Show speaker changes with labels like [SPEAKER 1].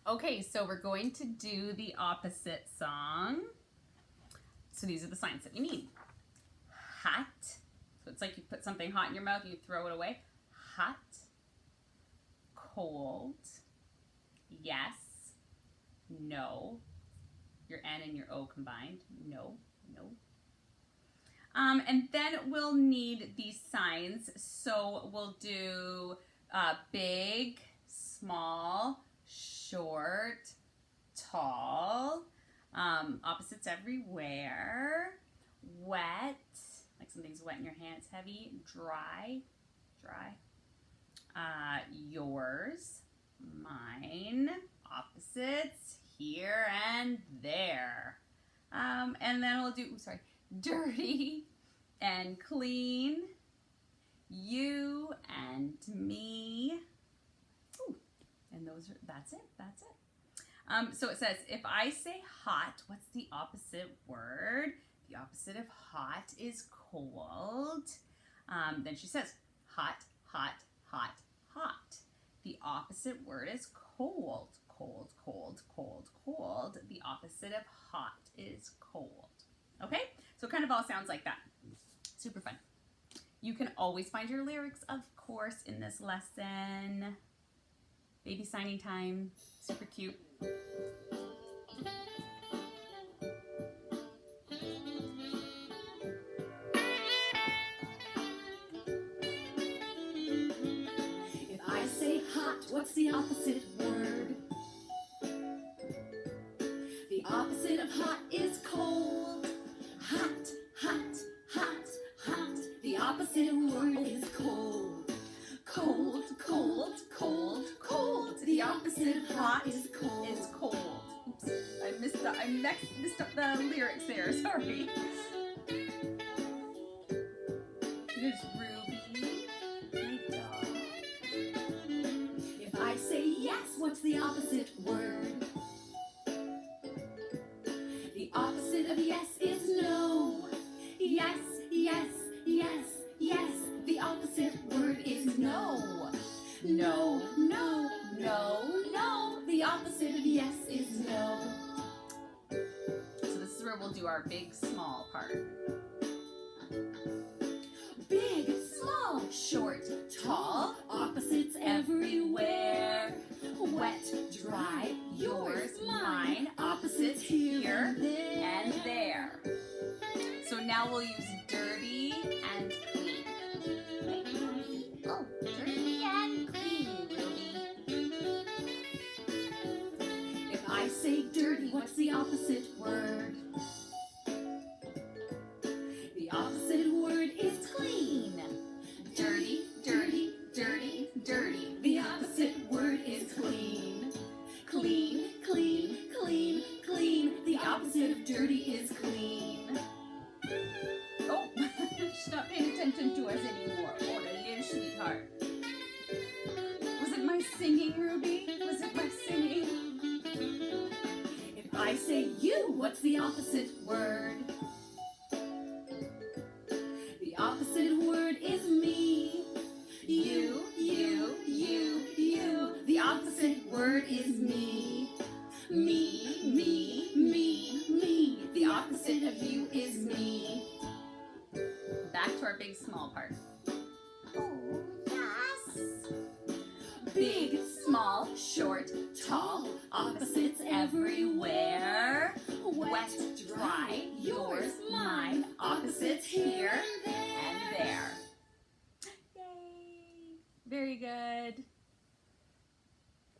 [SPEAKER 1] Okay, so we're going to do the opposite song. So these are the signs that we need. Hot. So it's like you put something hot in your mouth and you throw it away. Hot. Cold. Yes. No. Your N and your O combined. No. No. And then we'll need these signs. So we'll do big, small, short, tall, opposites everywhere, wet, like something's wet in your hands, heavy, dry, yours, mine, opposites, here and there. And then we'll do, dirty and clean, you and me. Ooh. And that's it. So it says, if I say hot, what's the opposite word? The opposite of hot is cold. Then she says, hot. The opposite word is cold. Cold. The opposite of hot is cold. Okay? So it kind of all sounds like that. Super fun. You can always find your lyrics, of course, in this lesson. Baby signing time. Super cute.
[SPEAKER 2] If I say hot, what's the opposite word? The opposite of hot is cold. Hot. The opposite word is cold. Cold. The opposite of hot is cold.
[SPEAKER 1] Oops, I missed up the lyrics there. Sorry. There's Ruby, my dog.
[SPEAKER 2] If I say yes, what's the opposite word? The opposite of yes is no. Yes. The opposite word is no. No. The opposite of yes is no.
[SPEAKER 1] So this is where we'll do our big, small part.
[SPEAKER 2] Big, small, short, tall, opposites everywhere. Wet, dry, yours, mine, opposites here
[SPEAKER 1] And there. So now we'll use dirty and clean.
[SPEAKER 2] Oh, dirty and clean, Ruby. If I say dirty, what's the opposite word? The opposite word is clean. Dirty. The opposite word is clean. Clean. The opposite of dirty is clean.
[SPEAKER 1] Oh, she's not paying attention to us anymore. What a little sweetheart. Was it my singing, Ruby? Was it my singing?
[SPEAKER 2] If I say you, what's the opposite word? The opposite word is me. You. The opposite word is me. Me. The opposite of you is me.
[SPEAKER 1] Back to our big, small part.
[SPEAKER 2] Oh, yes. Big, small, short, tall, opposites everywhere. Wet, dry, yours, mine, opposites here
[SPEAKER 1] And there. Yay! Very good.